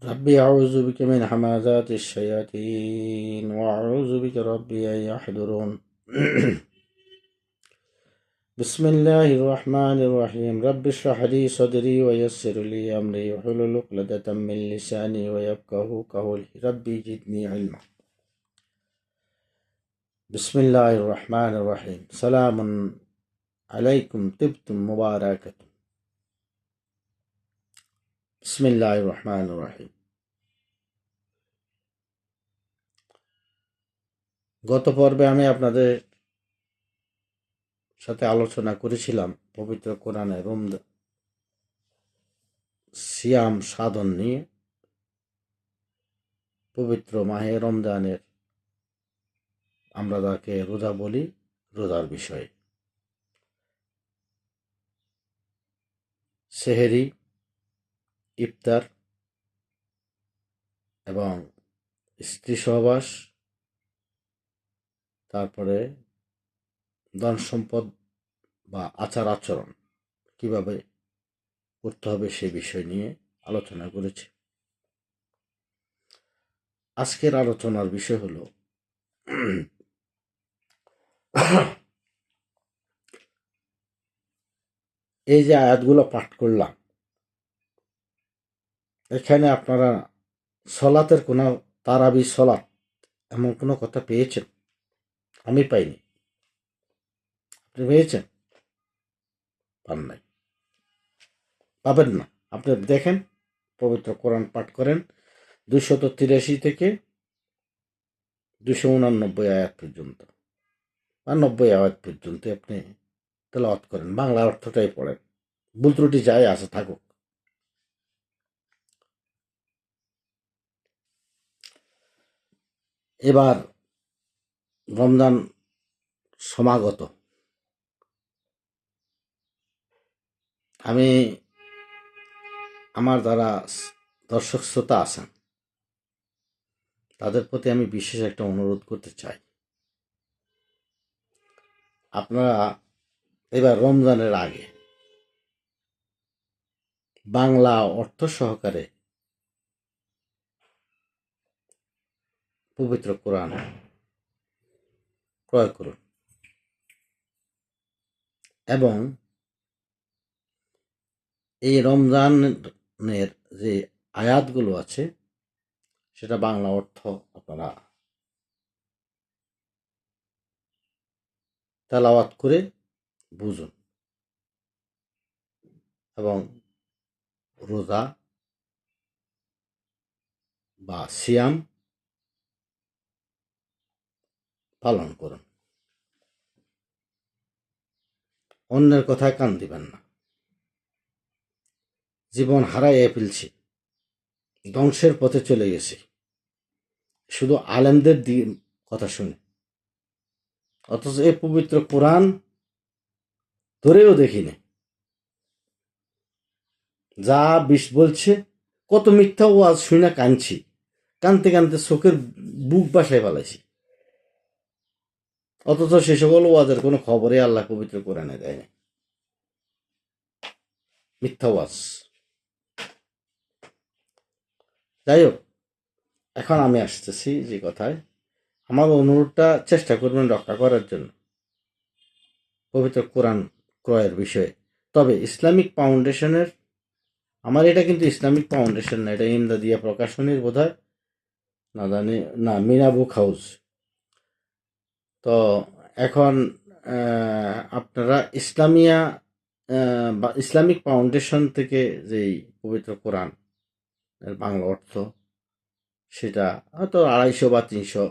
ربي أعوذ بك من همزات الشياطين وأعوذ بك ربي أن يحضرون بسم الله الرحمن الرحيم رب اشرح لي صدري ويسر لي أمري واحلل عقدة من لساني ويفقهوا قولي ربي زدني علما بسم الله الرحمن الرحيم سلام عليكم طبتم مباركة بسم الله الرحمن الرحيم গত পর্বে আমি আপনাদের সাথে আলোচনা করেছিলাম পবিত্র কোরআনে সিয়াম সাধন নিয়ে, পবিত্র মাহে রমজানের আমরা তাকে রোজা বলি, রোজার বিষয়ে সেহেরি, ইফতার এবং স্ত্রী সহবাস, তারপরে ধন সম্পদ বা আচার আচরণ কিভাবে করতে হবে সে বিষয় নিয়ে আলোচনা করেছি। আজকের আলোচনার বিষয় হলো এই যে আয়াতগুলো পাঠ করলাম, এখানে আপনারা সলাতের কোনো তারাবি সলাত এমন কোনো কথা পেয়েছেন? আমি পাইনি। আপনি পেয়েছেন? পান নাই, পাবেন না। আপনি দেখেন, পবিত্র কোরআন পাঠ করেন 283 থেকে 289 আয়াত পর্যন্ত বা 90 আয়াত পর্যন্ত আপনি তেলাওয়াত করেন, বাংলা অর্থটাই পড়েন, ভুল ত্রুটি যাই আছে থাকুক। এবার রমজান সমাগত, আমি আমার যারা দর্শক শ্রোতা আছেন তাদের প্রতি আমি বিশেষ একটা অনুরোধ করতে চাই। আপনারা এবার রমজানের আগে বাংলা অর্থ সহকারে পবিত্র কোরআন ক্রয় করুন এবং এই রমজানের যে আয়াতগুলো আছে সেটা বাংলা অর্থ আপনারা তেলাওয়াত করে বুঝুন এবং রোজা বা সিয়াম পালন করুন। অন্যের কথায় কান দিবেন না। জীবন হারাইয়ে ফেলছি, ধ্বংসের পথে চলে গেছি শুধু আলেমদের কথা শুনে, অথচ এই পবিত্র কোরআন ধরেও দেখিনি। যা বিষ বলছে, কত মিথ্যা ওয়াজ শুনে কাঁদছি, কানতে কানতে চোখের বুক বাসায় ফেলাইছি, অথচ সে সকল ওয়াজের কোনো খবরে আল্লাহ পবিত্র কোরআনে দেয় না। মিথ্যা ওয়াজ। যাই হোক, এখন আমি আসতেছি যে কথায়, আমার অনুরোধটা চেষ্টা করবেন রক্ষা করার জন্য পবিত্র কোরআন ক্রয়ের বিষয়ে। তবে ইসলামিক ফাউন্ডেশনের, আমার এটা কিন্তু ইসলামিক ফাউন্ডেশন না, এটা ইমদাদিয়া প্রকাশনীর বোধ হয়, না জানি, না, মিনা বুক হাউস। তো এখন আপনারা ইসলামিয়া বা ইসলামিক ফাউন্ডেশন থেকে যেই পবিত্র কোরআন এর বাংলা অর্থ, সেটা হয়তো 250 বা 300,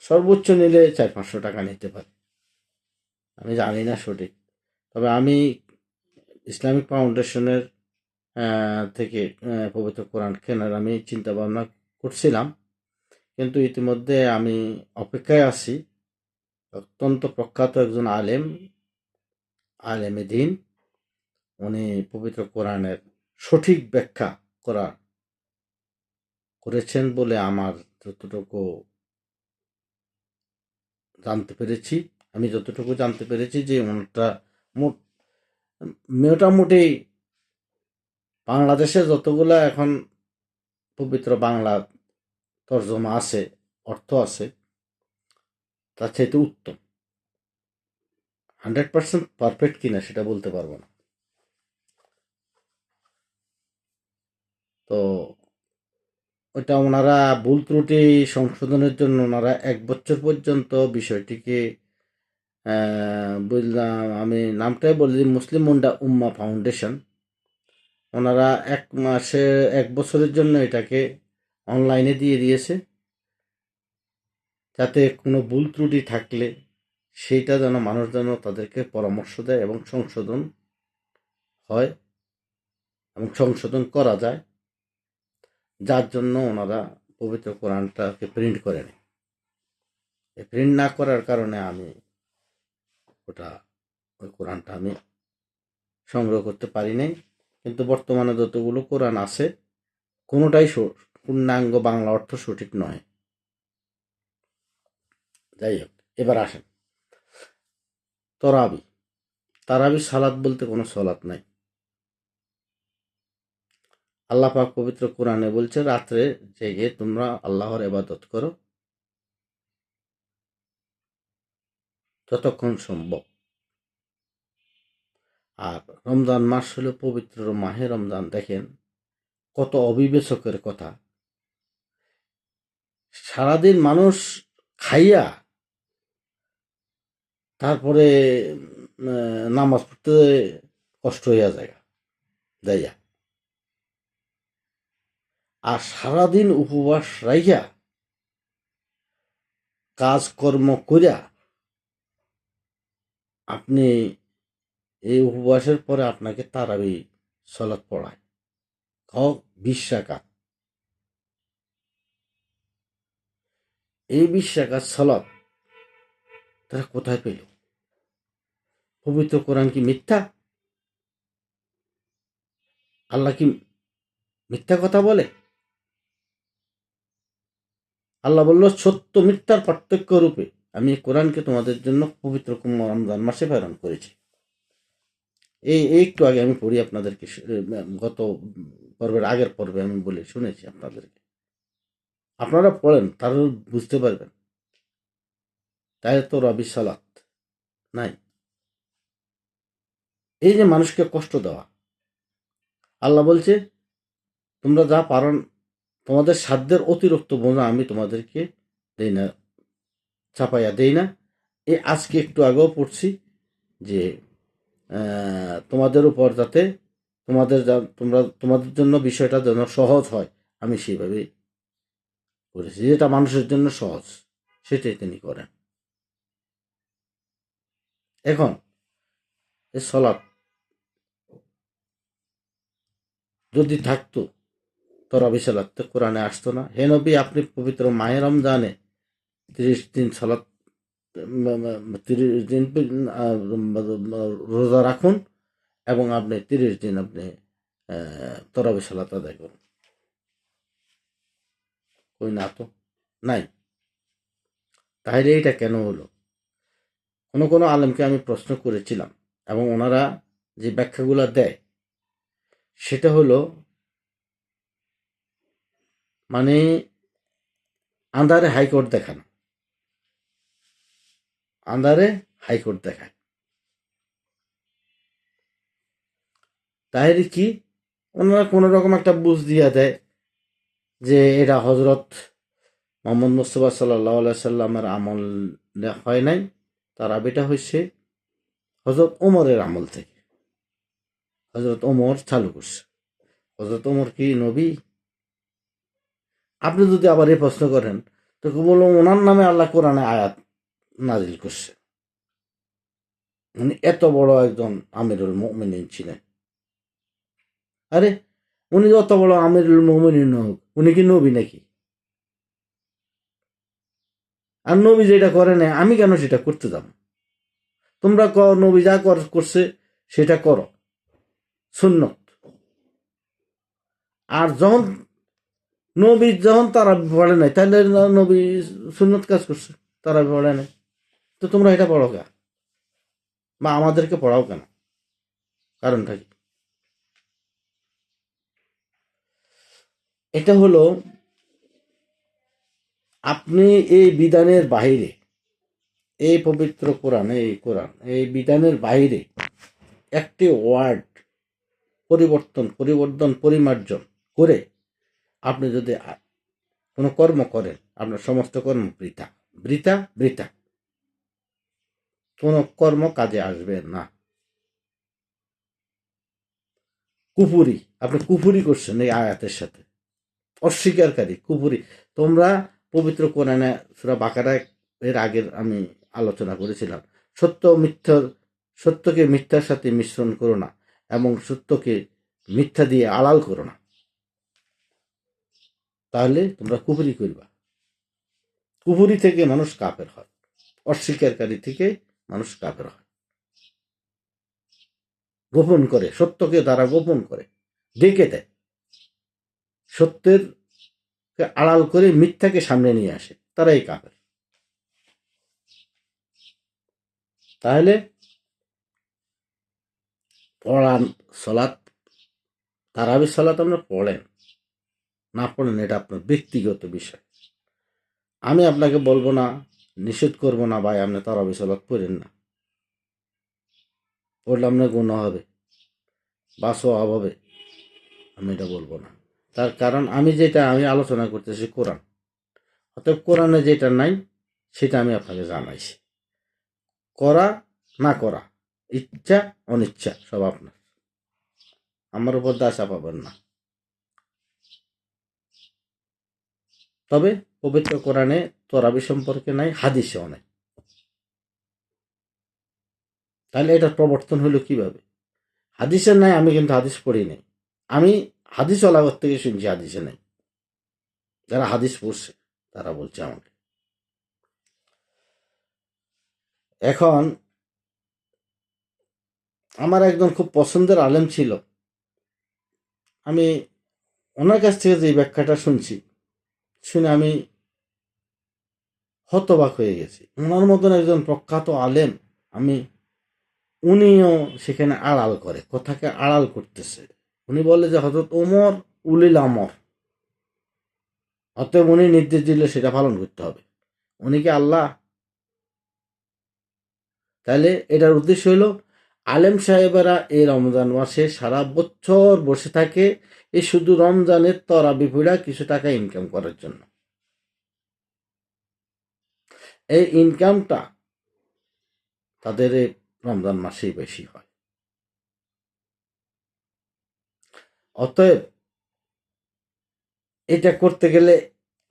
সর্বোচ্চ নিলে 400-500 টাকা নিতে পারে, আমি জানি না সঠিক। তবে আমি ইসলামিক ফাউন্ডেশনের থেকে পবিত্র কোরআন কেনার আমি চিন্তা ভাবনা করছিলাম, কিন্তু ইতিমধ্যে আমি অপেক্ষায় আছি অত্যন্ত প্রখ্যাত একজন আলেমে দ্বীন, উনি পবিত্র কোরআনের সঠিক ব্যাখ্যা করেছেন বলে আমার যতটুকু জানতে পেরেছি। আমি যতটুকু জানতে পেরেছি যে ওনাটা মোটামুটি বাংলাদেশে যতগুলা এখন পবিত্র বাংলা তর্জমা আছে, অর্থ আছে, তার চাইতে উত্তম। 100% পারফেক্ট কিনা সেটা বলতে পারবো না। তো ওটা ওনারা ভুল ত্রুটি সংশোধনের জন্য ওনারা 1 বছর পর্যন্ত বিষয়টিকে বুঝলাম, আমি নামটাই বলি, মুসলিম উম্মা ফাউন্ডেশন, ওনারা 1 বছরের জন্য এটাকে অনলাইনে দিয়ে দিয়েছে, যাতে কোনো ভুল ত্রুটি থাকলে সেইটা যেন মানুষ যেন তাদেরকে পরামর্শ দেয় এবং সংশোধন হয় এবং সংশোধন করা যায়, যার জন্য ওনারা পবিত্র কোরআনটাকে প্রিন্ট করেন। এই প্রিন্ট না করার কারণে আমি ওই কোরআনটা আমি সংগ্রহ করতে পারি নাই। কিন্তু বর্তমানে যতগুলো কোরআন আছে কোনোটাই পূর্ণাঙ্গ বাংলা অর্থ সঠিক নয়। যাই হোক, এবার আসেন তারাবি সালাত বলতে কোনো সালাত নাই। আল্লাহ পাক পবিত্র কোরআনে বলছে, রাত্রে জেগে তোমরা আল্লাহর ইবাদত করো যতক্ষণ সম্ভব। আর রমজান মাস হলো পবিত্র মাহে রমজান। দেখেন কত অবিবেচকের কথা। সারাদিন মানুষ খাইয়া তারপরে নামাজ পড়তে কষ্ট হইয়া যায় যাইয়া, আর সারাদিন উপবাস রাইয়া কাজকর্ম করিয়া আপনি এই উপবাসের পরে আপনাকে তারাবি সালাত পড়ায়, 20 রাকাত। এই 20 রাকাত সালাত তারা কোথায় পেল? পবিত্র কোরআন কি মিথ্যা? আল্লাহ কি মিথ্যা কথা বলে? আল্লাহ বলল, সত্য মিথ্যার পার্থক্য রূপে আমি কোরআনকে তোমাদের জন্য পবিত্র রমজান মাসে প্রেরণ করেছি। এই একটু আগে আমি পড়ি আপনাদেরকে, গত পর্বের আগের পর্বে আমি বলে শুনেছি আপনাদেরকে, আপনারা পড়েন তাহলে বুঝতে পারবেন। তাই তো রবি সালাত নাই। এই যে মানুষকে কষ্ট দেওয়া, আল্লাহ বলছে তোমরা যা পারো তোমাদের সাধ্যের অতিরিক্ত বোঝা আমি তোমাদেরকে দেই না, চাপাইয়া দেই না। আজকে একটু আগেও পড়ছি যে তোমাদের উপর যাতে তোমাদের জন্য বিষয়টা যেন সহজ হয়, আমি সেইভাবে করেছি। যেটা মানুষের জন্য সহজ সেটাই তিনি করেন। এখন এই সলাৎ যদি থাকতো তরাবি সালাত তো কোরআনে আসতো না। হে নবী, আপনি পবিত্র মাহে রমজানে 30 দিন সালাত 30 দিন রোজা রাখুন এবং আপনি 30 দিন আপনি তরাবি সালাত আদায় করুন। কই না তো, নাই। তাহলে এটা কেন হলো? কোনো আলেমকে আমি প্রশ্ন করেছিলাম এবং ওনারা যে ব্যাখ্যাগুলো দেয় সেটা হলো, মানে আন্ধারে হাইকোর্ট দেখানো, আন্ধারে হাইকোর্ট দেখায়। তাহলে কি ওনারা কোনো রকম একটা বুঝ দিয়া দেয় যে এটা হজরত মোহাম্মদ মুস্তফা সাল্লাহ সাল্লামের আমল হয় নাই, তারাবিটা হয়েছে হজরত ওমরের আমল থেকে, হজরত ওমর চালু করছে। হজরত ওমর কি নবী? আপনি যদি আবার এই প্রশ্ন করেন তো বলবো ওনার নামে আল্লাহ কোরআনে আয়াত নাজিল করছে। উনি এত বড় একজন আমিরুল মুমিনিন ছিলেন। আরে উনি যত বড় আমিরুল মুমিনিন হোক, উনি কি নবী নাকি? আর নবী যেটা করে না আমি কেন সেটা করতে যাব? তোমরা নবী যা করছে সেটা করো, সুন্নত। আর যখন নবী যখন তারা পড়ে নাই, তাহলে নবী সুন্নত কাজ করছে, তারা পড়ে নাই, তো তোমরা এটা পড়ো কেন বা আমাদেরকে পড়াও কেন? কারণটা কি? এটা হলো আপনি এই বিধানের বাহিরে, এই পবিত্র কোরআন, এই বিধানের বাইরে একটি ওয়ার্ড পরিমার্জন করে আপনি যদি কোনো কর্ম করেন, আপনার সমস্ত কর্ম বৃথা বৃথা বৃথা, কোনো কর্ম কাজে আসবে না। কুফুরি, আপনি কুফুরি করছেন এই আয়াতের সাথে, অস্বীকারী কুফুরি। তোমরা পবিত্র কোরআনে সূরা বাকারা এর আগের আমি আলোচনা করেছিলাম, সত্যকে মিথ্যার সাথে মিশ্রণ করো না এবং সত্যকে মিথ্যা দিয়ে আড়াল করো না, তাহলে তোমরা কুফুরি করবা। কুফুরি থেকে মানুষ কাফের হয়, অস্বীকারী থেকে মানুষ কাফের হয়। গোপন করে, সত্যকে তারা গোপন করে ডেকে দেয়, সত্যের আড়াল করে মিথ্যাকে সামনে নিয়ে আসে, তারাই কাফের। তাহলে পড়ান সলাৎ, তারাবি সলাৎ আমরা পড়েন, না পড়েন এটা আপনার ব্যক্তিগত বিষয়। আমি আপনাকে বলবো না, নিষেধ করবো না ভাই আপনি তারাবি সলাৎ পড়েন না, পড়লে আপনার গুনাহ হবে বা সওয়াব হবে, আমি এটা বলবো না। তার কারণ আমি আলোচনা করতেছি কোরআন, অতএব কোরআনে যেটা নাই সেটা আমি আপনাকে জানাইছি। করা না করা, ইচ্ছা অনিচ্ছা সব আপনার, আমার উপর দাসা পাবেন না। তবে পবিত্র কোরআনে তরাবি সম্পর্কে নাই, হাদিসেও নাই। তাহলে এটা প্রবর্তন হলো কিভাবে? হাদিসের নাই, আমি কিন্তু হাদিস পড়ি নাই, আমি হাদিস ওলাগত থেকে শুনছি হাদিসে নাই। যারা হাদিস পড়ছে তারা বলছে আমাকে। এখন আমার একজন খুব পছন্দের আলেম ছিল, আমি ওনার কাছ থেকে যে ব্যাখ্যাটা শুনছি, শুনে আমি হতবাক হয়ে গেছি। ওনার মতন একজন প্রখ্যাত আলেম, উনিও সেখানে আড়াল করে, কথাকে আড়াল করতেছে। উনি বলে যে হযরত ওমর উলিল আমর, অতএব উনি নির্দেশ দিলে সেটা পালন করতে হবে। উনি কি আল্লাহ? তাহলে এটার উদ্দেশ্য হলো আলেম সাহেবেরা এই রমজান মাসে সারা বছর বসে থাকে এই শুধু রমজানের তরাবি পড়া কিছু টাকা ইনকাম করার জন্য। এই ইনকামটা তাদের এই রমজান মাসেই বেশি হয়। অতএব এটা করতে গেলে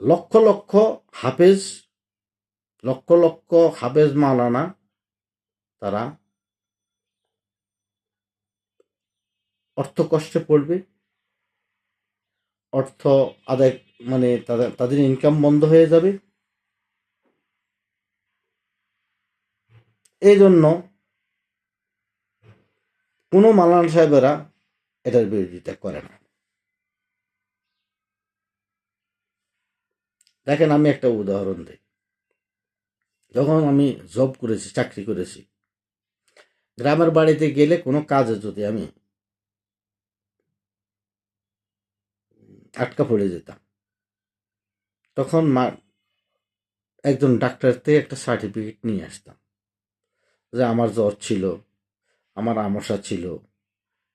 লক্ষ লক্ষ হাফেজ, লক্ষ লক্ষ হাফেজ মাওলানা তারা অর্থ কষ্টে পড়বে, অর্থ আদায় মানে তাদের ইনকাম বন্ধ হয়ে যাবে। এই জন্য কোনো মাওলানা সাহেবেরা এটার বিরোধিতা করে না। দেখেন, আমি একটা উদাহরণ দিই। যখন আমি জব করেছি, চাকরি করেছি, গ্রামের বাড়িতে গেলে কোনো কাজে যদি আমি আটকা পড়ে যেতাম, তখন একজন ডাক্তার থেকে একটা সার্টিফিকেট নিয়ে আসতাম যে আমার জ্বর ছিল, আমার আমসা ছিল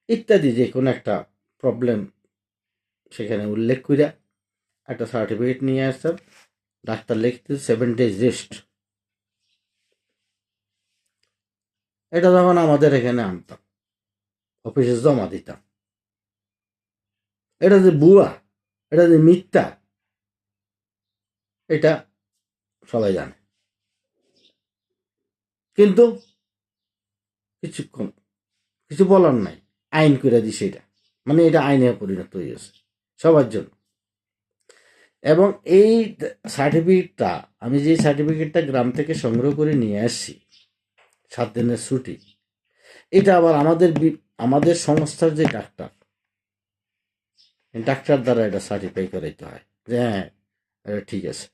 ইত্যাদি, যে কোনো একটা প্রবলেম সেখানে উল্লেখ করিয়া একটা সার্টিফিকেট নিয়ে আসতাম। ডাক্তার লিখতে 7 days রেস্ট। এটা যখন আমাদের এখানে আনতাম, অফিসে জমা দিতাম, এটা যে বুয়া, এটা যে মিথ্যা, এটা সবাই জানে। কিন্তু কিছুক্ষণ কিছু বলার নাই, আইন করে দিছে এটা, মানে এটা আইনে পরিণত হয়েছে সবার জন্য। এবং এই সার্টিফিকেটটা, আমি যে সার্টিফিকেটটা গ্রাম থেকে সংগ্রহ করে নিয়ে আসছি 7 দিনের ছুটি, এটা আবার আমাদের সংস্থার যে ডাক্তার দ্বারা এটা সার্টিফাই করাইতে হয় যে হ্যাঁ এটা ঠিক আছে।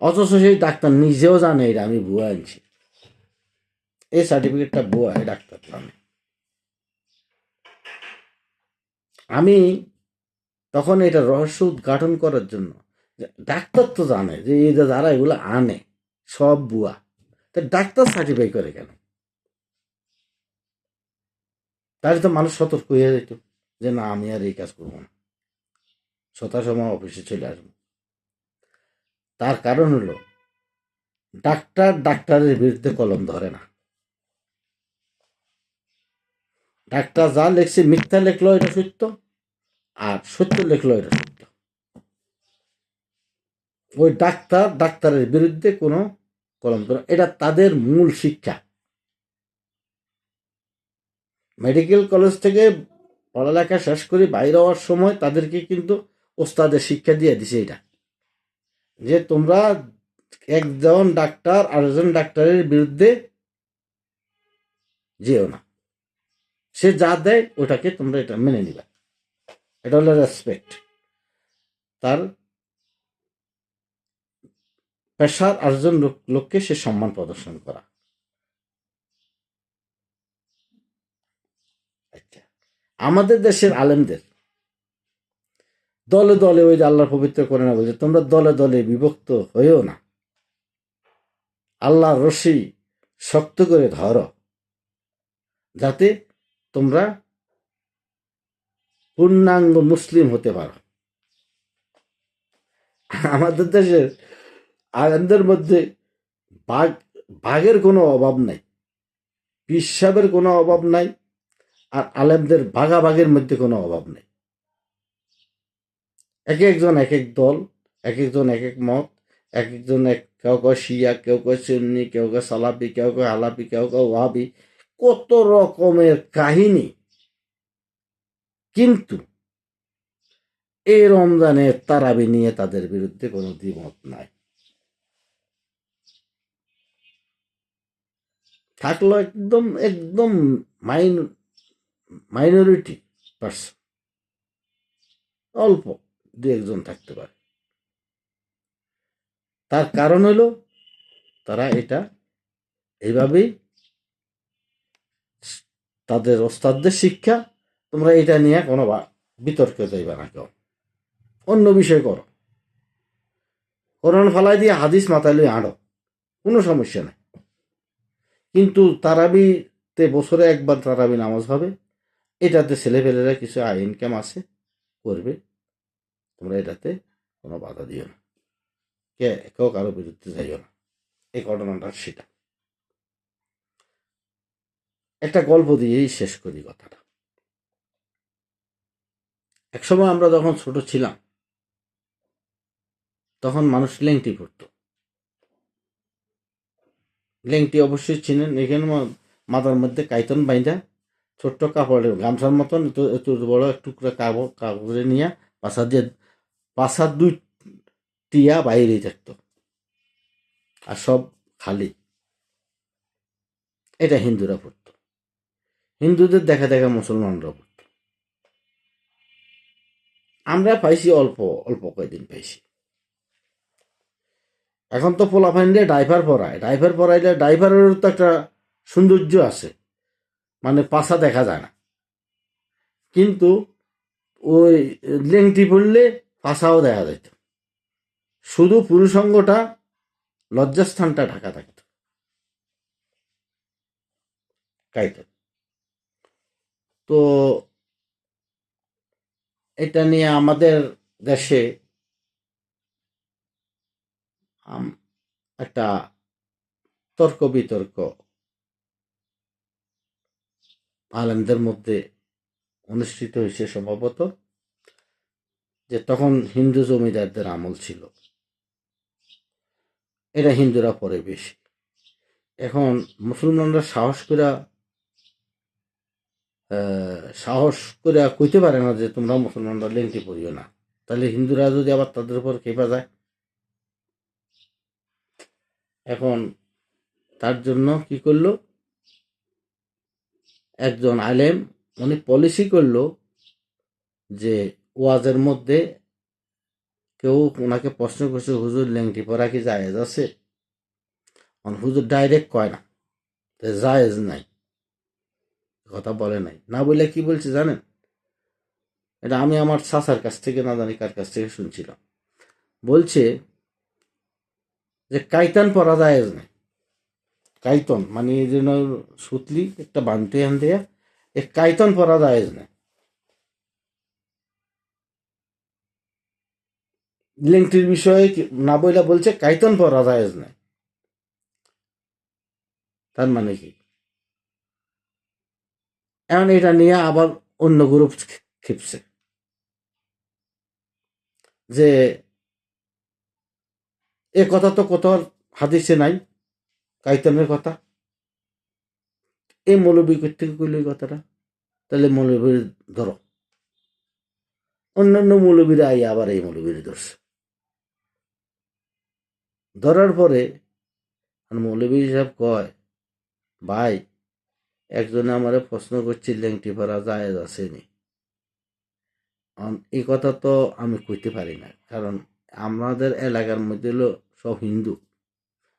অথচ সেই ডাক্তার নিজেও জানে এটা আমি ভুয়া আনছি, এই সার্টিফিকেটটা ভুয়া, এই ডাক্তার জানে। আমি তখন এটা রহস্য উদ্ঘাটন করার জন্য ডাক্তার তো জানে যে এই যে যারা এগুলো আনে সব বুয়া, তা ডাক্তার সার্টিফাই করে কেন? তাহলে তো মানুষ সতর্ক হয়ে যেত যে না আমি আর এই কাজ করবো না, সময় অফিসে চলে আসবো। তার কারণ হলো ডাক্তারের বিরুদ্ধে কলম ধরে না। ডাক্তার যা লেখছে, মিথ্যা লেখলো এটা সত্য, আর সত্য লেখলো এটা সত্য। ওই ডাক্তারের বিরুদ্ধে কোনো কলম ধরে, এটা তাদের মূল শিক্ষা। মেডিকেল কলেজ থেকে পড়ালেখা শেষ করে বাইরে হওয়ার সময় তাদেরকে কিন্তু ওস্তাদের শিক্ষা দিয়ে দিছে এটা, যে তোমরা একজন ডাক্তার আরেকজন ডাক্তারের বিরুদ্ধে যেও না, সে যা দেয় ওটাকে তোমরা এটা মেনে নিবা। এটা হলো রেসপেক্ট, তার পেশার আরেকজন লোককে সে সম্মান প্রদর্শন করা। আচ্ছা, আমাদের দেশের আলেমদের দলে দলে, ওই যে আল্লাহর পবিত্র কোরআনে বলছে তোমরা দলে দলে বিভক্ত হইও না, আল্লাহর রশি শক্ত করে ধরো যাতে তোমরা পূর্ণাঙ্গ মুসলিম হতে পারো। আমাদের দেশের আলেমদের মধ্যে বাঘের কোনো অভাব নাই, পিসাবের কোনো অভাব নাই, আর আলেমদের ভাগাভাগের মধ্যে কোনো অভাব নেই। এক একজন এক এক দল, এক একজন এক এক মত, এক একজন কেউ কেউ শিয়া, কেউ কেউ সুন্নি, কেউ কেউ সালাফি, কেউ কেউ হালাফি, কেউ কেউ ওয়াহাবি, কত রকমের কাহিনী। কিন্তু এই রমজানের তারাবি নিয়ে তাদের বিরুদ্ধে কোনো দ্বিমত নাই। থাকলো একদম একদম মাইনরিটি পার্সন, অল্প দু একজন থাকতে পারে। তার কারণ হলো তারা এটা এইভাবেই, তাদের ওস্তাদদের শিক্ষা, তোমরা এটা নিয়ে কোনো বিতর্কে যাইবা না, কেউ অন্য বিষয় করো, কোরআন ফালাই দিয়ে হাদিস মাথায় লই আনো, কোনো সমস্যা নেই। কিন্তু তারাবিতে বছরে একবার তারাবি নামাজ হবে, এটাতে ছেলেপেলেরা কিছু আয় ইনকাম আছে, করবে, তোমরা এটাতে কোনো বাধা দিও না, কেউ কারো বিরুদ্ধে যাইও না। এই ঘটনাটা সেটা। একটা গল্প দিয়েই শেষ করি কথাটা। একসময় আমরা যখন ছোট ছিলাম তখন মানুষ লেংটি পড়ত। লেংটি অবশ্যই চিনেন, এখানে মাথার মধ্যে কাইতন বাইন্দা ছোট্ট কাপড়ের গামছার মতন এত বড় টুকরা কাগজে নিয়ে পাশা দুই টিয়া বাইরেই থাকতো, আর সব খালি। এটা হিন্দুরা পড়তো, হিন্দুদের দেখা দেখা মুসলমানরা পড়তো। আমরা পাইছি অল্প অল্প কয়েকদিন পাইছি। এখন তো পোলাফাইন্ডে ড্রাইভার পড়াইলে ড্রাইভারের তো একটা সৌন্দর্য আছে, মানে পাশা দেখা যায় না, কিন্তু ওই লেংটি পড়লে পাশাও দেখা যেত, শুধু পুরুষাঙ্গটা লজ্জাস্থানটা ঢাকা থাকত। কাইত তো এটা নিয়ে আমাদের দেশে একটা তর্ক বিতর্ক আলেমদের মধ্যে অনুষ্ঠিত হয়েছে সম্ভবত, যে তখন হিন্দু জমিদারদের আমল ছিল, এটা হিন্দুরা পরে বেশি। এখন মুসলমানরা সাহস করে কইতে পারে না যে তোমরা মুসলমানরা লেংটি পড়িও না, তাহলে হিন্দুরা যদি আবার তাদের উপর খেপা যায়। এখন তার জন্য কি করলো, একজন আলেম উনি পলিসি করলো যে ওয়াজের মধ্যে কেউ ওনাকে প্রশ্ন করছে হুজুর লেংটি পরা কি জায়েজ আছে, হুজুর ডাইরেক্ট কয় না জায়েজ নাই, কথা বলে নাই, না বলে কি বলছে জানেন, এটা আমি আমার চাচার কাছ থেকে না জানি কার কাছ থেকে শুনছিলাম। বলছে যে কাইতান পরা যায় না, কাইতন মানে এই জন্য সুতলি একটা বানতে আন দেয়া, এ কাইতন পরা যায় না। লেংটির বিষয়ে না বইলা বলছে কাইতন পরা যায় না। তার মানে কি? এখন এটা নিয়ে আবার অন্য গ্রুপ খেপছে যে এ কথা তো কত হাদিসে নাই, কাইতনের কথা। এই মৌলবী থেকে কইল এই কথাটা, তাহলে মৌলবীর ধরো। অন্যান্য মৌলবীরা আই আবার এই মৌলবীর ধরছে। ধরার পরে মৌলবী সাহেব কয়, ভাই একজনে আমারে প্রশ্ন করছে লেংটি পরা জায়েজ আছে নি। এই কথা তো আমি কইতে পারি না, কারণ আমাদের এলাকার মধ্যে হলো সব হিন্দু,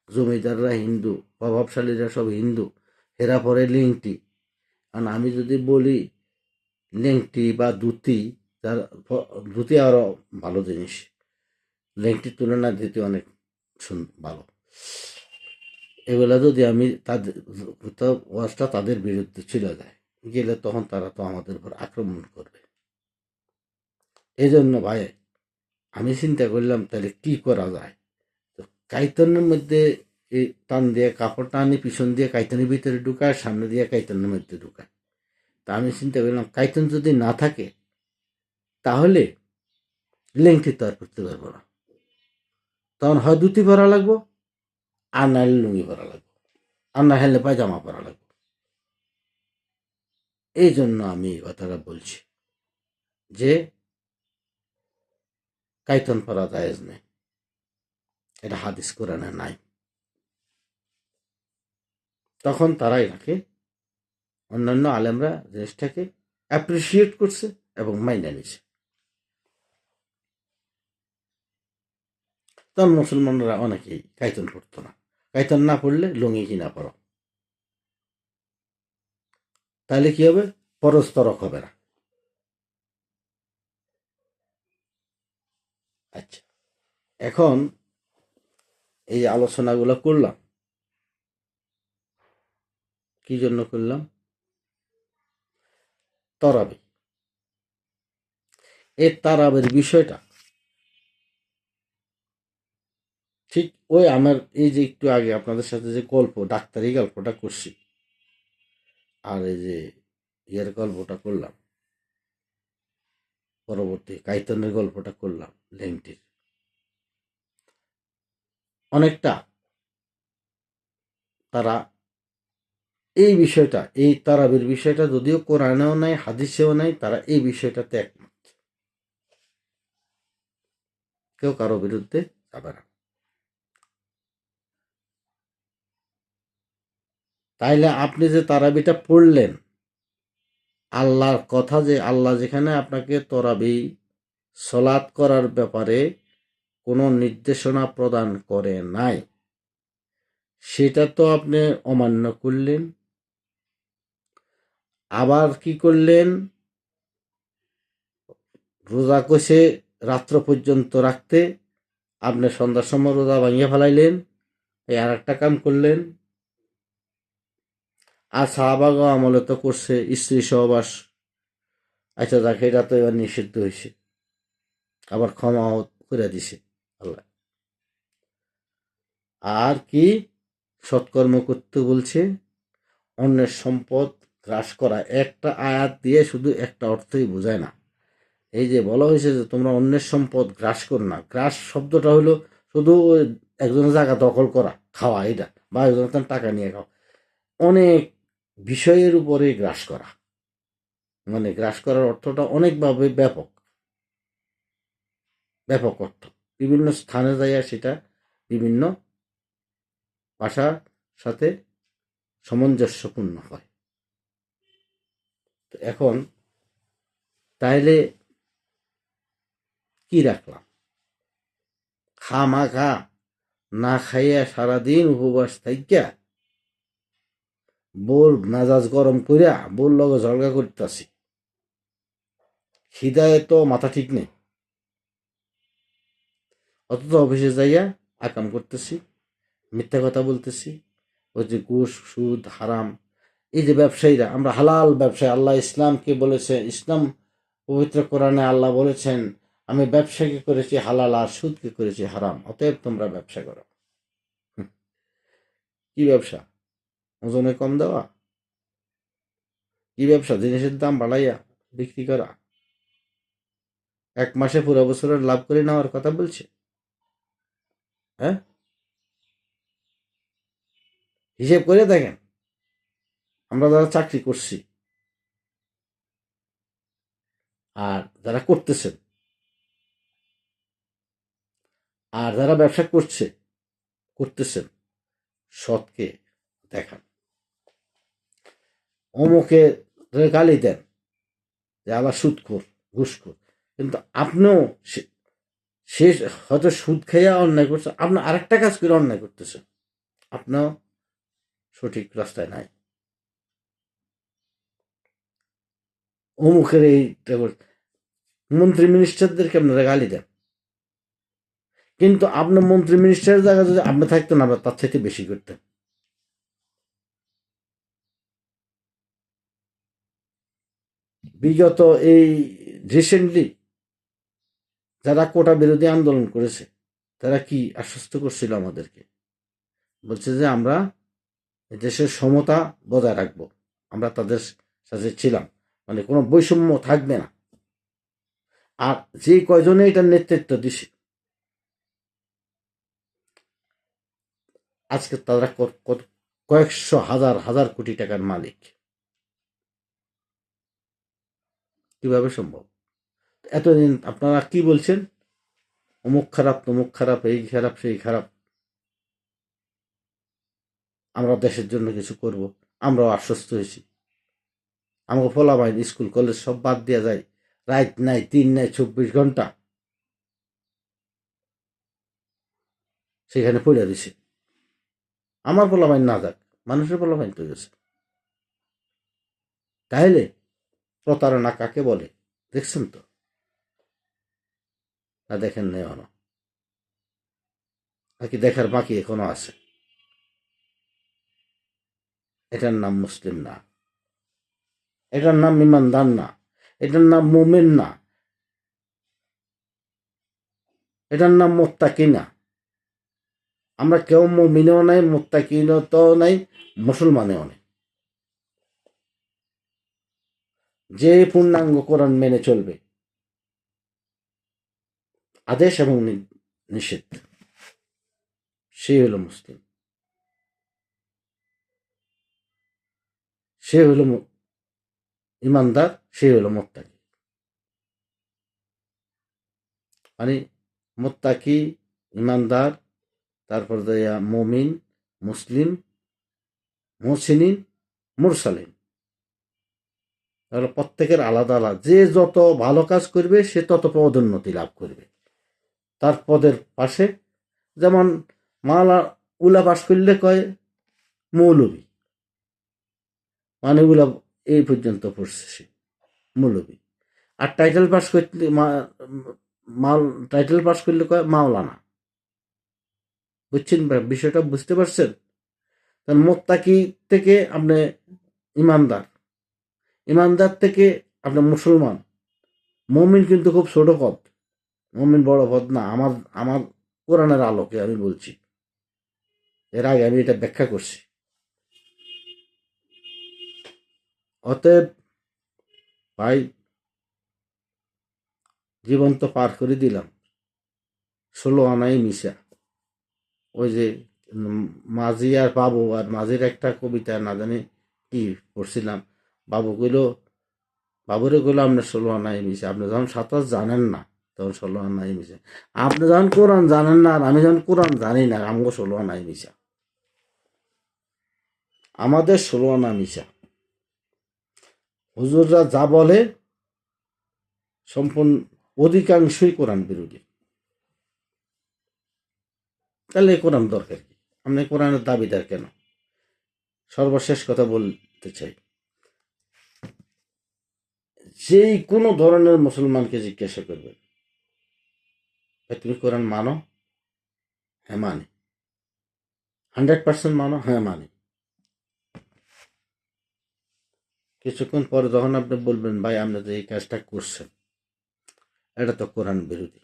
জমিদাররা হিন্দু, প্রভাবশালীরা সব হিন্দু, হেরা পরে লেংটি। কারণ আমি যদি বলি লেংটি বা ধুতি, তার ধুতি আরো ভালো জিনিস, লেংটির তুলনায় ধুতি অনেক ভালো। এগুলা যদি আমি তাদের ওয়াজটা তাদের বিরুদ্ধে চলে যায় গেলে তখন তারা তো আমাদের উপর আক্রমণ করবে। এই জন্য ভাই আমি চিন্তা করলাম তাহলে কি করা যায়। তো কাইতনের মধ্যে এই টান দিয়ে কাপড় টানি পিছন দিয়ে কাইতনের ভিতরে ঢুকায়, সামনে দিয়ে কাইতনের মধ্যে ঢুকায়। তা আমি চিন্তা করলাম কাইতন যদি না থাকে তাহলে লেংটি তো আর করতে পারবো না, তখন হয় ধুতি পরা লাগবো, আর না হলে লুঙ্গি পরা লাগবো, আর না হলে পায়জামা পরা লাগবো। এই জন্য আমি এই কথাটা বলছি যে কাইতন পরা জায়েজ নেই, এটা হাদিস কোরআনে নাই। তখন তারা এটাকে, অন্যান্য আলেমরা জিনিসটাকে অ্যাপ্রিসিয়েট করছে এবং মাইনে নিছে। তখন মুসলমানরা অনেকেই কাইতন পড়তো না, কাইতন না পড়লে লুঙ্গি কিনা পড়ো, তাহলে কি হবে, পরস্তরক হবে না। আচ্ছা, এখন এই আলোচনাগুলো করলাম কি জন্য করলাম? তরাবি, এই তারাবের বিষয়টা ঠিক ওই আমার এই যে একটু আগে আপনাদের সাথে যে গল্প, ডাক্তারি গল্পটা করছি, আর এই যে ইয়ের গল্পটা করলাম, পরবর্তী কাইতনের গল্পটা করলাম লেংটির, অনেকটা তারা এই বিষয়টা, এই তারাবির বিষয়টা যদিও কোরআনেও নাই হাদিসেও নাই, তারা এই বিষয়টাতে একমত, কেউ কারো বিরুদ্ধে যাবে না। তাইলে আপনি যে তারাবিটা পড়লেন, আল্লাহর কথা যে আল্লাহ যেখানে আপনাকে তরাবি সলাৎ করার ব্যাপারে কোনো নির্দেশনা প্রদান করে নাই, সেটা তো আপনি অমান্য করলেন। আবার কি করলেন, রোজা কষে রাত্র পর্যন্ত রাখতে আপনি সন্ধ্যার সময় রোজা ভাঙিয়ে ফেলাইলেন, এই আর একটা কাম করলেন। আর সাহাবাগ আমলে তো করছে স্ত্রী সহবাস, আচ্ছা যাক এটা তো এবার নিষিদ্ধ হয়েছে, আবার ক্ষমাও করে দিছে আল্লাহ। আর কি সৎকর্ম করতে বলছে, অন্যের সম্পদ গ্রাস করা, একটা আয়াত দিয়ে শুধু একটা অর্থই বোঝায় না। এই যে বলা হয়েছে যে তোমরা অন্যের সম্পদ গ্রাস করো না, গ্রাস শব্দটা হলো শুধু একজনের জায়গা দখল করা, খাওয়া, এটা, বা একজনের টাকা নিয়ে খাওয়া, অনেক বিষয়ের উপরে গ্রাস করা। মানে গ্রাস করার অর্থটা অনেকভাবে ব্যাপক, ব্যাপক অর্থ, বিভিন্ন স্থানে যাইয়া সেটা বিভিন্ন ভাষার সাথে সামঞ্জস্যপূর্ণ হয়। তো এখন তাইলে কি রাখলাম, খামাখা না খাইয়া সারাদিন উপবাস থাইকা বোর মেজাজ গরম করিয়া বোর লগে ঝগড়া করতেছি, খিদায় তো মাথা ঠিক নেই, অথচ অফিসে যাইয়া আকাম করতেছি, মিথ্যা কথা বলতেছি। ওই যে ঘুষ সুদ হারাম, এই যে ব্যবসায়ীরা, আমরা হালাল ব্যবসায়ী, আল্লাহ ইসলামকে বলেছে, ইসলাম পবিত্র কোরআনে আল্লাহ বলেছেন আমি ব্যবসাকে করেছি হালাল আর সুদকে করেছি হারাম, অতএব তোমরা ব্যবসা করো। কি ব্যবসা? ওজনে কম দেওয়া? কি ব্যবসা? জিনিসের দাম বাড়াইয়া বিক্রি করা? এক মাসে পুরো বছরের লাভ করে নেওয়ার কথা বলছে? হ্যাঁ, হিসেব করে দেখেন, আমরা যারা চাকরি করছি আর যারা করতেছেন আর যারা ব্যবসা করতেছেন, সৎকে দেখান। অমুকে গালি দেন যে আবার সুদখোর ঘুষখোর, কিন্তু আপনিও সে হয়তো সুদ খাইয়া অন্যায় করছে, আপনি আরেকটা কাজ করে অন্যায় করতেছেন, আপনিও সঠিক রাস্তায় নাই। অমুকের এই মন্ত্রী মিনিস্টারদেরকে আপনারা গালি দেন, কিন্তু আপনার মন্ত্রী মিনিস্টারের জায়গায় যদি আপনি থাকতেন আবার তার থেকে বেশি করতেন। বিগত এই রিসেন্টলি যারা কোটা বিরোধী আন্দোলন করেছে তারা কি আশ্বস্ত করছিল আমাদেরকে? বলছে যে আমরা দেশের সমতা বজায় রাখবো, আমরা তাদের সাথে ছিলাম, মানে কোনো বৈষম্য থাকবে না। আর যে কয়জনে এটার নেতৃত্ব দিছে আজকে তারা কয়েকশো হাজার হাজার কোটি টাকার মালিক। কিভাবে সম্ভব? এতদিন আপনারা কি বলছেন? অমুক খারাপ তমুক খারাপ, এই খারাপ সেই খারাপ, আমরা দেশের জন্য কিছু করব। আমরাও আশ্বস্ত হয়েছি। আমাকে ফলাবাইন স্কুল কলেজ সব বাদ দেওয়া যায়, রাত নাই দিন নাই 24 ঘন্টা সেখানে পড়ে দিছে। আমার ফলাবাইন না যাক, মানুষের ফলাবাইন তো গেছে। তাহলে প্রতারণা কাকে বলে দেখছেন তো? না দেখেন নেই এখনো, নাকি দেখার বাকি এখনো আছে? এটার নাম মুসলিম না, এটার নাম ইমানদার না, এটার নাম মুমিন না, এটার নাম মোত্তাকি না। আমরা কেউ মুমিনও নাই, মোত্তাকিনও নাই, মুসলমানেও নেই। যে পূর্ণাঙ্গ কোরআন মেনে চলবে, আদেশ এবং নিষেধ, সে হলো মুসলিম, সে হলো ইমানদার, সে হলো মোত্তাকি। মানে মোত্তাকি, ইমানদার, তারপর দেয়া মুমিন, মুসলিম, মুহসিনিন, মুরসালিন, তাহলে প্রত্যেকের আলাদা আলাদা। যে যত ভালো কাজ করবে সে তত পদোন্নতি লাভ করবে তার পদের পাশে। যেমন মালা উলা পাশ করলে কয় মৌলবী, মানে উলা এই পর্যন্ত পড়ছে সে মৌলবী। আর টাইটেল পাস করলে টাইটেল পাস করলে কয় মাওলানা। বুঝছেন বিষয়টা? বুঝতে পারছেন? তার মোত্তাকি থেকে আপনি ইমানদার, ইমানদার থেকে আপনি মুসলমান। মমিন কিন্তু খুব ছোট পদ, মমিন বড় পদ না। আমার আমার কোরআনের আলোকে আমি বলছি, এর আগে আমি এটা ব্যাখ্যা করছি। অতএব ভাই, জীবন তো পার করে দিলাম, 16 আনাই মিশা। ওই যে মাঝি আর বাবু, আর মাঝির একটা কবিতা না জানি কি পড়ছিলাম, বাবু কইল, বাবুরে কইল আপনার 16 আনাই মিশে। আপনি যখন সাঁতার জানেন না তখন 16 আনাই মিশে। আপনি যখন কোরআন জানেন না আর আমি যখন কোরআন জানি না, আমাকে 16 আনাই মিশা, আমাদের 16 আনা মিশা। হুজুররা যা বলে সম্পূর্ণ অধিকাংশই কোরআন বিরোধী। তাহলে কোরআন দরকার কি? আপনি কোরআনের দাবিদার কেন? সর্বশেষ কথা বলতে চাই, যেই কোনো ধরনের মুসলমানকে জিজ্ঞাসা করবেন, তুমি কোরআন মানো? হ্যাঁ মানি। 100% মানো? হ্যাঁ মানি। কিছুক্ষণ পরে যখন আপনি বলবেন ভাই আপনি যে এই কাজটা করছেন এটা তো কোরআন বিরোধী,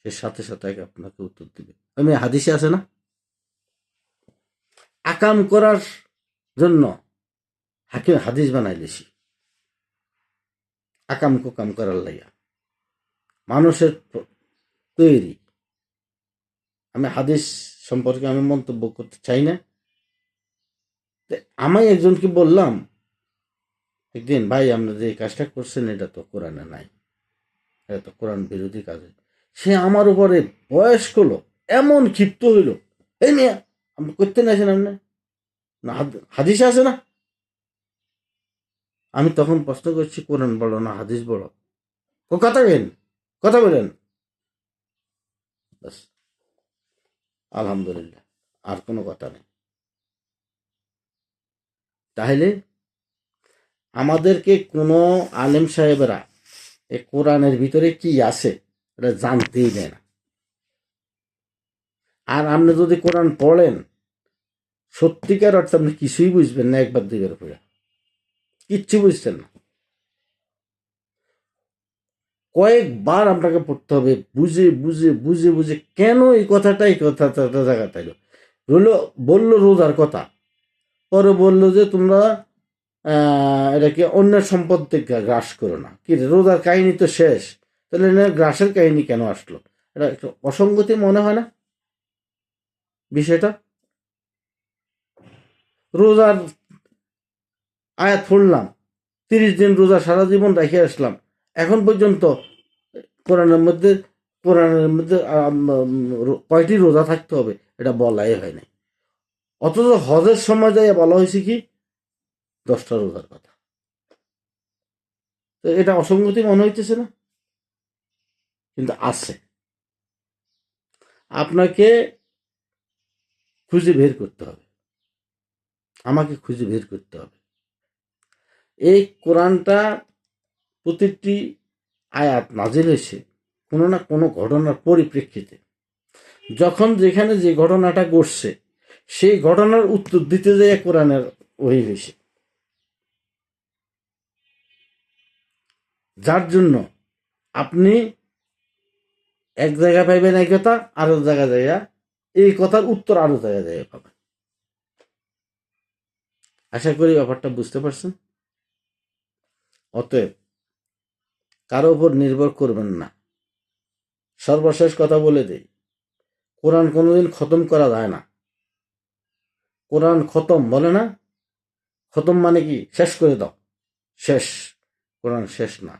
সে সাথে সাথে আপনাকে উত্তর দিবে। আমি হাদিসে আছে না, আকাম করার জন্য হাকিম হাদিস বানাই দিছি, আকাম কুকাম করার লাইয়া মানুষের তৈরি। আমি হাদিস সম্পর্কে আমি মন্তব্য করতে চাই না। আমি একজনকে বললাম একদিন, ভাই আপনি যে কাজটা করছেন এটা তো কোরআনে নাই, এটা তো কোরআন বিরোধী কাজ। সে আমার উপরে বয়স্ক লোক এমন ক্ষিপ্ত হইল, এই মিয়া আপনি করতে নাইছেন, আপনি না হাদিসে আছে না? আমি তখন প্রশ্ন করছি কোরআন বড় না হাদিস বড়? কথা বলেন, কথা বলেন। বাস, আলহামদুলিল্লাহ, আর কোনো কথা নেই। তাহলে আমাদেরকে কোনো আলেম সাহেবেরা এই কোরআনের ভিতরে কি আছে এটা জানতেই দেয় না। আর আপনি যদি কোরআন পড়েন সত্যিকার অর্থে আপনি কিছুই বুঝবেন না, একবার দুইবার পড়ে কিচ্ছু বুঝছেন না। কয়েকবার আপনাকে পড়তে হবে, বুঝে বুঝে বুঝে বুঝে কেন এই কথাটাই কথাটা জায়গা তাইল রইল। বললো রোজার কথা, পরে বললো যে তোমরা এটাকে অন্যের সম্পদ থেকে গ্রাস করো না। কি রোজার কাহিনী তো শেষ, তাহলে গ্রাসের কাহিনী কেন আসলো? এটা একটু অসঙ্গতি মনে হয় না বিষয়টা? রোজার আয়াত পড়লাম, 30 দিন রোজা সারা জীবন রেখে আসলাম, এখন পর্যন্ত কোরআনের মধ্যে কয়টি রোজা থাকতে হবে এটা বলাই হয় নাই। অথচ হজের সময় যাই বলা হয়েছে কি 10টা রোজার কথা। তো এটা অসঙ্গতি মনে হইতেছে না? কিন্তু আছে। আপনাকে খুঁজে বের করতে হবে, আমাকে খুঁজে বের করতে হবে। এই কোরআনটা প্রতিটি আয়াত নাজিল হয়েছে কোনো না কোনো ঘটনার পরিপ্রেক্ষিতে। যখন যেখানে যে ঘটনাটা ঘটছে সেই ঘটনার উত্তর দিতে যেয়ে কোরআনের ওহী হয়েছে। যার জন্য আপনি এক জায়গায় পাইবেন এই কথা, আরো জায়গায় যাইয়া এই কথার উত্তর আরো জায়গায় যাইয়া পাবেন। আশা করি ব্যাপারটা বুঝতে পারছেন। অতএব কারো উপর নির্ভর করবেন না। সর্বশেষ কথা বলে দেই, কোরআন কোনোদিন খতম করা যায় না। কোরআন খতম বলে না, খতম মানে কি শেষ করে দাও, শেষ। কোরআন শেষ না,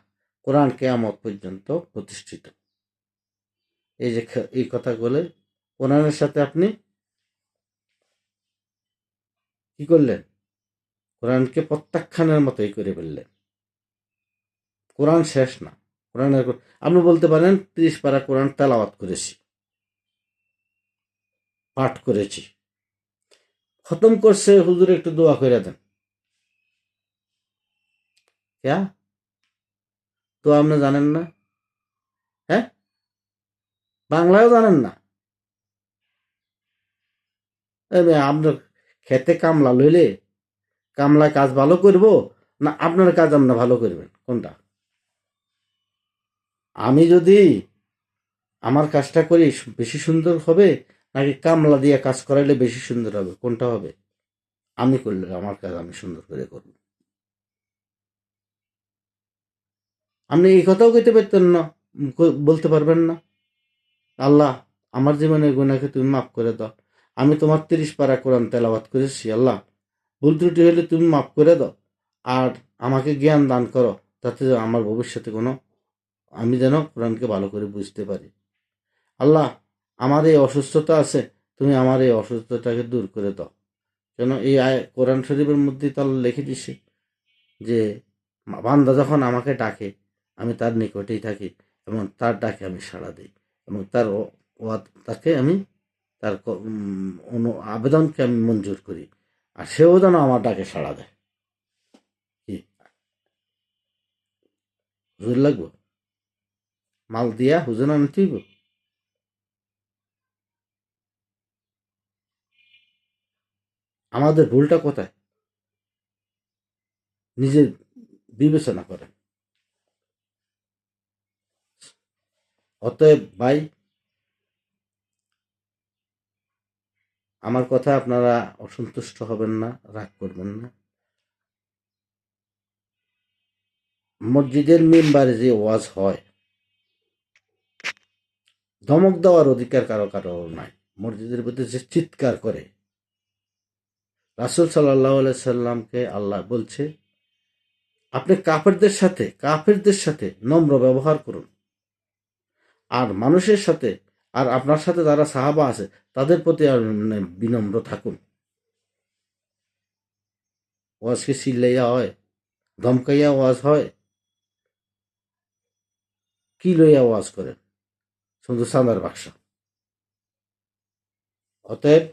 কোরআন কিয়ামত পর্যন্ত প্রতিষ্ঠিত। এই যে এই কথাগুলো কোরআনের সাথে আপনি কি করলেন, কোরআনকে প্রত্যাখ্যানের মতোই করে ফেললেন। কোরআন শেষ না। কোরআনের আপনি বলতে পারেন 30 পারা কোরআন তেলাওয়াত করেছি, পাঠ করেছি, খতম করছে হুজুর একটু দোয়া করে দেন। ক্যা তো আপনি জানেন না? হ্যাঁ, বাংলায়ও জানেন না? আপনার খেতে কামলা লইলে কামলা কাজ ভালো করব না আপনার কাজ আপনি ভালো করবেন, কোনটা? আমি যদি আমার কাজটা করি বেশি সুন্দর হবে, নাকি কামলা দিয়ে কাজ করাইলে বেশি সুন্দর হবে, কোনটা হবে? আমি করলে আমার কাজ আমি সুন্দর করে করব। আপনি এই কথাও কইতে পারতেন না, বলতে পারবেন না আল্লাহ আমার জীবনের গুনাহকে তুমি মাফ করে দাও, আমি তোমার 30 পারা কোরআন তেলাওয়াত করেছি, আল্লাহ ভুল ত্রুটি হলে তুমি মাফ করে দাও, আর আমাকে জ্ঞান দান করো যাতে আমার ভবিষ্যতে কোনো আমি যেন কোরআনকে ভালো করে বুঝতে পারি। আল্লাহ আমার এই অসুস্থতা আছে, তুমি আমার এই অসুস্থতাকে দূর করে দাও। কেন এই কোরআন শরীফের মধ্যেই তো আল্লাহ লিখে দিছে যে বান্দা যখন আমাকে ডাকে আমি তার নিকটেই থাকি এবং তার ডাকে আমি সাড়া দিই এবং তাকে আমি তার আবেদনকে আমি মঞ্জুর করি, আর সেও যেন আমার ডাকে সাড়া দেয়। কি হুজুর লাগবো, মাল দিয়া হুজুর আনতে হইব। আমাদের ভুলটা কোথায়? নিজে বিবেচনা করেন। অতএব ভাই, আমার কথা আপনারা অসন্তুষ্ট হবেন না, রাগ করবেন না। মসজিদের মিম্বারে যে ওয়াজ হয়, ধমক দেওয়ার অধিকার কারো কারো নাই। মসজিদের মধ্যে যে চিৎকার করে, রাসূল সাল্লাল্লাহু আলাইহি সাল্লামকে আল্লাহ বলছে, আপনি কাফেরদের সাথে নম্র ব্যবহার করুন, আর মানুষের সাথে, আর আপনার সাথে যারা সাহাবা আছে তাদের প্রতি বিনম্র থাকুন। ওয়াজ কি চিল্লাইয়া হয়? ধমকাইয়া ওয়াজ হয়? কি লইয়া ওয়াজ করেন? শুধু চাঁদার বাক্স। অতএব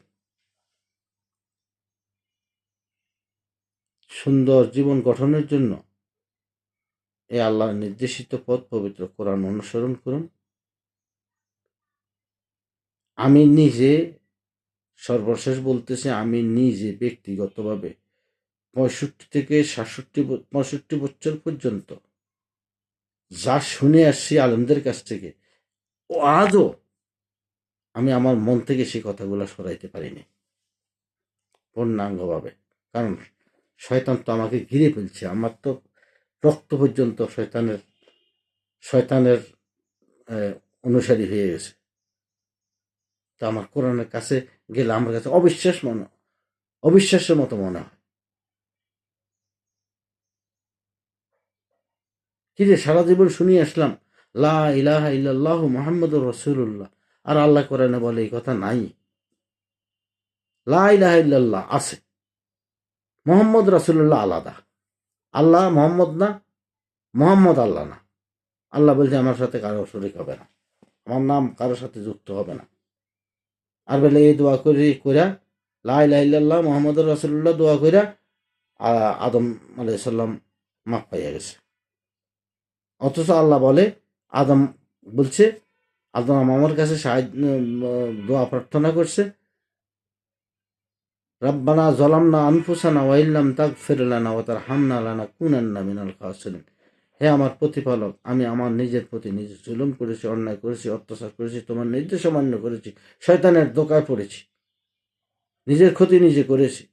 সুন্দর জীবন গঠনের জন্য এই আল্লাহর নির্দেশিত পথ পবিত্র কোরআন অনুসরণ করুন। আমি নিজে, সর্বশেষ বলতেছি, আমি নিজে ব্যক্তিগতভাবে 65 থেকে 65 বছর পর্যন্ত যা শুনে আসছি আলেমদের কাছ থেকে, ও আজও আমি আমার মন থেকে সেই কথাগুলো সরাইতে পারিনি পূর্ণাঙ্গভাবে। কারণ শয়তান তো আমাকে ঘিরে ফেলছে, আমার তো রক্ত পর্যন্ত শয়তানের শয়তানের অনুসারী হয়ে গেছে। তো আমার কোরআনের কাছে গেলে আমার কাছে অবিশ্বাসের মতো মনে হয়। কি রে, সারা জীবন শুনিয়ে আসলাম লা ইলাহা ইল্লাল্লাহু মুহাম্মাদুর রাসূলুল্লাহ, আর আল্লাহ কোরআনে বলে এই কথা নাই। লা ইলাহা ইল্লাল্লাহ আছে, মুহাম্মদ রাসূলুল্লাহ আলাদা। আল্লাহ মোহাম্মদ না, মোহাম্মদ আল্লাহ না। আল্লাহ বলছে আমার সাথে কারো শরীক হবে না, আমার নাম কারোর সাথে যুক্ত হবে না। আর বলে এই দোয়া কইরা লা ইলাহা ইল্লাল্লাহ মুহাম্মাদুর রাসূলুল্লাহ দোয়া কইরা আদম আলাইহিস সালাম মাফ পাইয়া গেছে। অথচ আল্লাহ বলে, আদম বলছে, আদম আমার কাছে সাহায্য দোয়া প্রার্থনা করছে, রব্বানা যালামনা আনফুসানা ওয়া ইল্লাম তাগফির লানা ওয়া তারহামনা লানাকুনান্না মিনাল খাসিরিন। হে আমার প্রতিপালক, আমি আমার নিজের প্রতি নিজে জুলুম করেছি, অন্যায় করেছি, অত্যাচার করেছি, তোমার নির্দেশ অমান্য করেছি, শয়তানের দোকায় পড়েছি, নিজের ক্ষতি নিজে করেছি,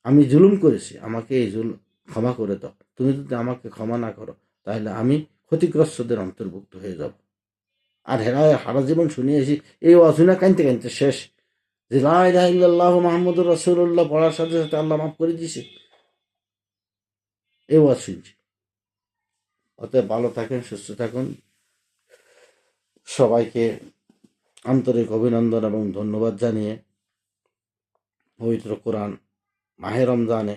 আমি জুলুম করেছি, আমাকে এই জুলুম ক্ষমা করে দাও। তুমি যদি আমাকে ক্ষমা না করো তাহলে আমি ক্ষতিগ্রস্তদের অন্তর্ভুক্ত হয়ে যাব। আর হেরা সারা জীবন শুনিয়েছি এই অজুনা কানতে কানতে শেষ, যে লা ইলাহা ইল্লাল্লাহু মুহাম্মাদুর রাসূলুল্লাহ পড়ার সাথে সাথে আল্লাহ মাফ করে দিয়েছে, এই ওয়াজ শুনছি। অতএব ভালো থাকেন, সুস্থ থাকুন। সবাইকে আন্তরিক অভিনন্দন এবং ধন্যবাদ জানিয়ে পবিত্র কোরআন মাহে রমজানে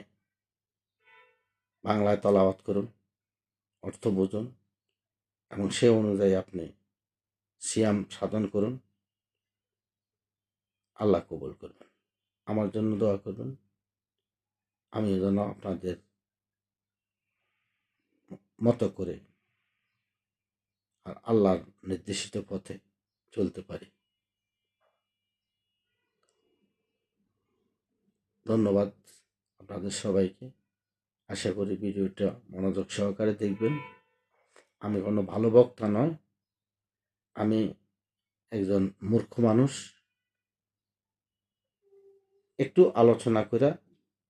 বাংলায় তেলাওয়াত করুন, অর্থ বুঝুন, এবং সে অনুযায়ী আপনি সিয়াম সাধন করুন। আল্লাহ কবুল করবেন। আমার জন্য দোয়া করবেন, আমি যেন আপনাদের মতো করে আর আল্লাহর নির্দেশিত পথে চলতে পারি। ধন্যবাদ আপনাদের সবাইকে। আশা করি ভিডিওটা মনোযোগ সহকারে দেখবেন। আমি কোনো ভালো বক্তা নয়, আমি একজন মূর্খ মানুষ। একটু আলোচনা করে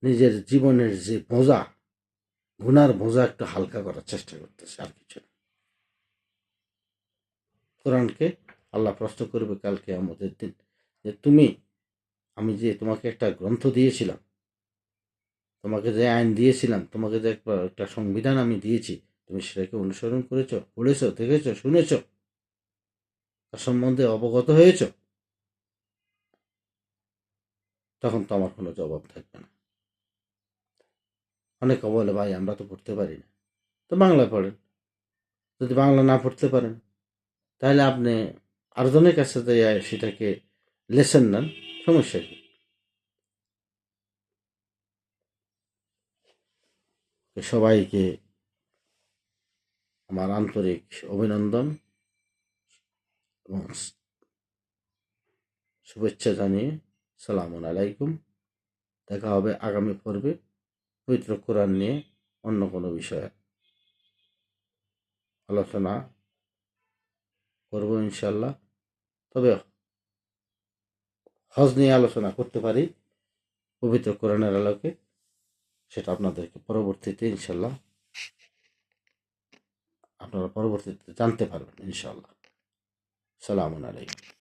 নিজের জীবনের যে বোঝা, গুনার বোঝা একটু হালকা করার চেষ্টা করতেছে, আর কিছু না। কোরআনকে আল্লাহ প্রশ্ন করবে কালকে আমাদের দিন, যে তুমি, আমি যে তোমাকে একটা গ্রন্থ দিয়েছিলাম, তোমাকে যে আইন দিয়েছিলাম, তোমাকে যে একটা সংবিধান আমি দিয়েছি, তুমি সেটাকে অনুসরণ করেছ, পড়েছ, দেখেছ, শুনেছ, তার সম্বন্ধে অবগত হয়েছ? তখন তো আমার কোনো জবাব থাকবে না। অনেকে বলে ভাই আমরা তো পড়তে পারি না, তো বাংলা পড়েন। যদি বাংলা না পড়তে পারেন তাহলে আপনি আরেকজনের কাছে সেটাকে লেসন নেন, সমস্যা কি? সবাইকে আমার আন্তরিক অভিনন্দন এবং শুভেচ্ছা জানিয়ে সালামুন আলাইকুম। দেখা হবে আগামী পর্বে পবিত্র কোরআন নিয়ে অন্য কোনো বিষয়ে আলোচনা করব ইনশাল্লাহ। তবে হজ নিয়ে আলোচনা করতে পারি পবিত্র কোরআনের আলোকে, সেটা আপনাদেরকে পরবর্তীতে ইনশাল্লাহ আপনারা পরবর্তীতে জানতে পারবেন ইনশাল্লাহ। সালামুন আলাইকুম।